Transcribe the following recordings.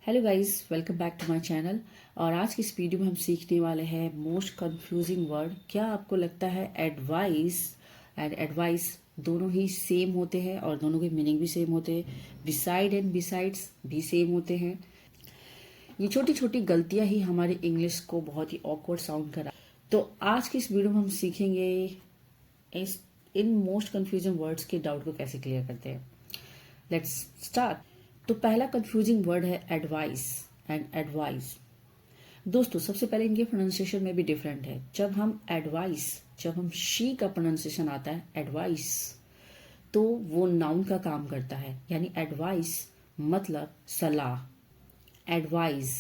Hello guys, welcome back to my channel. और आज की इस वीडियो में हम सीखने वाले हैं मोस्ट कंफ्यूजिंग वर्ड। क्या आपको लगता है एडवाइस एंड एडवाइस दोनों ही सेम होते हैं और दोनों के मीनिंग भी सेम होते हैं? बिसाइड एंड बिसाइड्स भी सेम होते हैं। ये छोटी छोटी गलतियां ही हमारे इंग्लिश को बहुत ही ऑकवर्ड साउंड करा। तो आज की इस वीडियो में हम सीखेंगे इस इन मोस्ट कंफ्यूजिंग वर्ड्स के डाउट को कैसे क्लियर करते हैं। Let's start. तो पहला कंफ्यूजिंग वर्ड है एडवाइस एंड एडवाइस। दोस्तों, सबसे पहले इनके प्रोनाउंसिएशन में भी डिफरेंट है। जब हम शी का प्रोनाउंसिएशन आता है एडवाइस, तो वो नाउन का काम करता है, यानी एडवाइस मतलब सलाह। Advice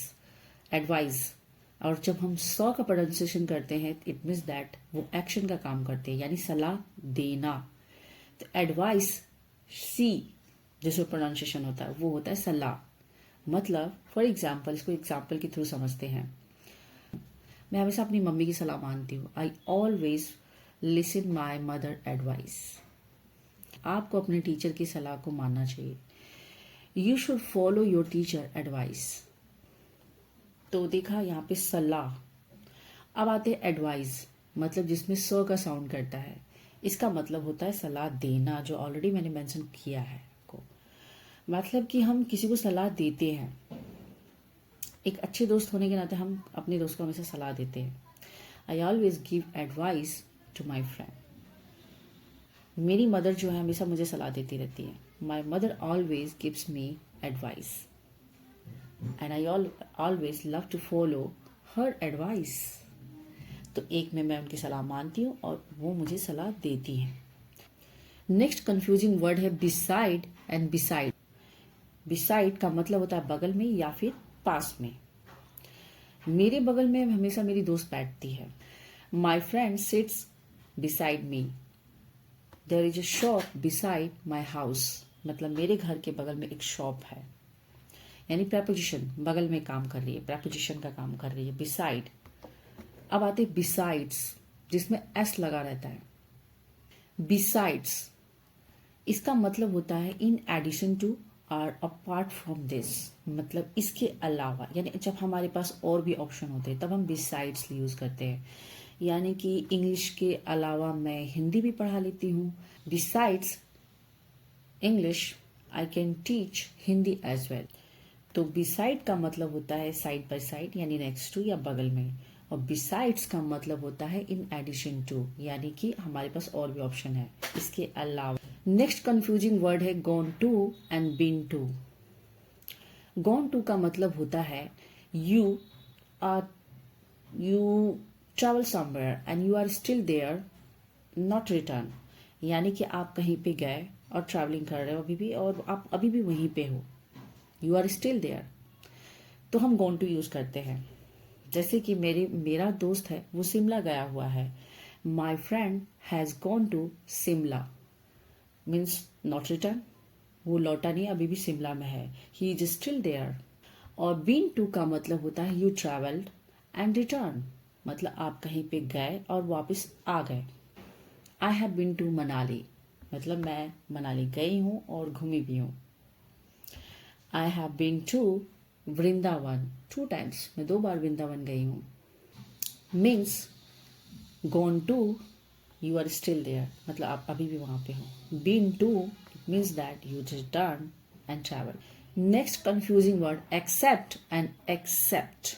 advice. और जब हम सॉ का प्रोनाउंसिएशन करते हैं, इट मीन्स दैट वो एक्शन का काम करते हैं, यानी सलाह देना। तो एडवाइस सी जिसमें प्रोनाउंसिएशन होता है वो होता है सलाह। मतलब फॉर एग्जाम्पल, इसको एग्जाम्पल के थ्रू समझते हैं। मैं हमेशा अपनी मम्मी की सलाह मानती हूँ। I always listen my mother advice. आपको अपने टीचर की सलाह को मानना चाहिए। You should follow your teacher advice. तो देखा यहाँ पे सलाह। अब आते हैं एडवाइस, मतलब जिसमें स का साउंड करता है। इसका मतलब होता है सलाह देना, जो ऑलरेडी मैंने मेंशन किया है आपको। मतलब कि हम किसी को सलाह देते हैं। एक अच्छे दोस्त होने के नाते हम अपने दोस्त को हमेशा सलाह देते हैं। I always give advice to my friend. मेरी मदर जो है हमेशा मुझे सलाह देती रहती है। My mother always gives me advice and I always love to follow her advice. तो एक में मैं उनकी सलाह मानती हूँ और वो मुझे सलाह देती हैं। नेक्स्ट कंफ्यूजिंग वर्ड है बिसाइड एंड बिसाइड। बिसाइड का मतलब होता है बगल में या फिर पास में। मेरे बगल में हमेशा मेरी दोस्त बैठती है। My friend sits beside me. There is a shop beside my house. मतलब मेरे घर के बगल में एक शॉप है, यानी प्रेपोजिशन बगल में काम कर रही है, प्रेपोजिशन का काम कर रही है बिसाइड। अब आते बिसाइड्स, जिसमें एस लगा रहता है। बिसाइड्स इसका मतलब होता है in addition to or apart from this. मतलब इसके अलावा, यानी जब हमारे पास और भी ऑप्शन होते हैं तब हम बिसाइड्स यूज करते हैं। यानी कि इंग्लिश के अलावा मैं हिंदी भी पढ़ा लेती हूँ। Besides English I can teach Hindi as well. तो बिसाइड का मतलब होता है साइड बाय साइड, यानी नेक्स्ट टू या बगल में। और बिसाइड्स का मतलब होता है इन एडिशन टू, यानी कि हमारे पास और भी ऑप्शन है इसके अलावा। नेक्स्ट कंफ्यूजिंग वर्ड है gone to and been to. Gone to का मतलब होता है you travel somewhere and you are still there, not return. यानी कि आप कहीं पे गए और ट्रैवलिंग कर रहे हो अभी भी, और आप अभी भी वहीं पे हो, यू आर स्टिल देयर, तो हम गॉन टू यूज करते हैं। जैसे कि मेरा दोस्त है वो शिमला गया हुआ है। My friend has gone to Shimla means not return, वो लौटा नहीं, अभी भी शिमला में है, ही इज स्टिल देयर। और बीन टू का मतलब होता है यू ट्रेवल्ड एंड रिटर्न। मतलब आप कहीं पे गए और वापस आ गए। I have been to Manali, मतलब मैं मनाली गई हूँ और घूमी भी हूँ। I have been to Vrindavan 2 times, मैं 2 बार वृंदावन गई हूँ। Means gone to you are still there, मतलब आप अभी भी वहां पे हो। Been to it means that you return and travel. Next confusing word accept and except.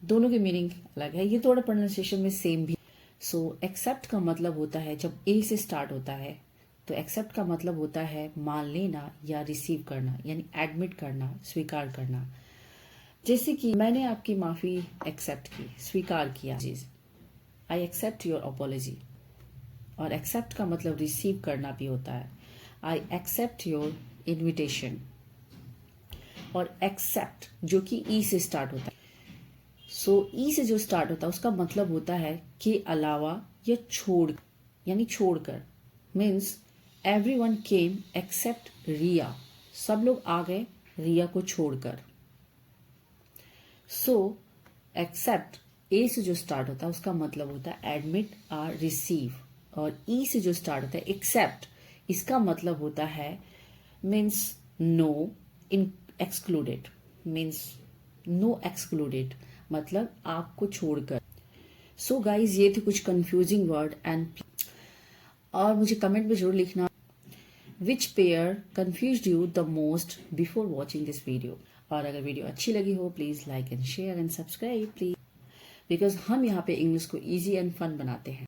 दोनों की मीनिंग अलग है, ये थोड़ा प्रोनाउंसिएशन में सेम भी। सो एक्सेप्ट का मतलब होता है, जब ए से स्टार्ट होता है तो एक्सेप्ट का मतलब होता है मान लेना या रिसीव करना, यानी एडमिट करना, स्वीकार करना। जैसे कि मैंने आपकी माफी एक्सेप्ट की, स्वीकार किया। I accept your apology. और एक्सेप्ट का मतलब रिसीव करना भी होता है। I accept your invitation. और एक्सेप्ट जो कि ई से स्टार्ट होता है, सो ई से जो स्टार्ट होता है उसका मतलब होता है के अलावा या छोड़, यानी छोड़कर। मीन्स एवरीवन केम एक्सेप्ट रिया। सब लोग आ गए रिया को छोड़कर। सो एक्सेप्ट ए से जो स्टार्ट होता है उसका मतलब होता है एडमिट और रिसीव। और ई से जो स्टार्ट होता है एक्सेप्ट, इसका मतलब होता है means no, excluded means no excluded, मतलब आपको छोड़कर। सो गाइज ये थे कुछ कंफ्यूजिंग वर्ड एंड, और मुझे कमेंट में जरूर लिखना which pair confuse you the most before watching this video. और अगर वीडियो अच्छी लगी हो please like and share and subscribe please, because हम यहाँ पे इंग्लिश को ईजी एंड फन बनाते हैं।